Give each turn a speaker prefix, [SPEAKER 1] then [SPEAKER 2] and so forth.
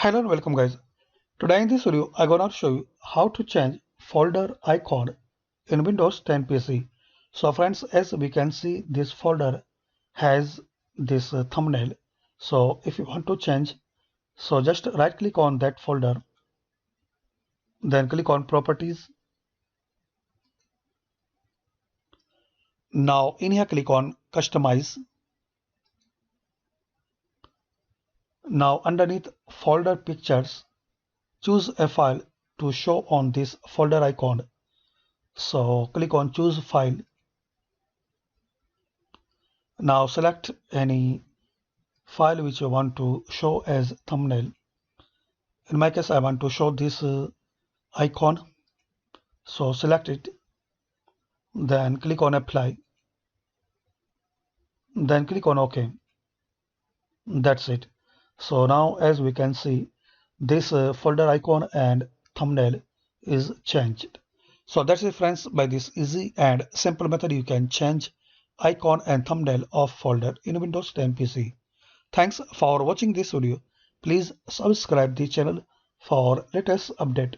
[SPEAKER 1] Hello and welcome guys. Today in this video I'm gonna show you how to change folder icon in Windows 10 PC. So friends, as we can see, this folder has this thumbnail. So if you want to change, so just right click on that folder, then click on properties. Now in here click on customize. Now underneath folder pictures, choose a file to show on this folder icon. So click on choose file. Now select any file which you want to show as thumbnail. In my case, I want to show this icon. So select it, then click on apply, then click on OK. That's it. So now as we can see, this folder icon and thumbnail is changed. So that's it friends. By this easy and simple method, you can change icon and thumbnail of folder in Windows 10 PC. Thanks for watching this video. Please subscribe the channel for latest update.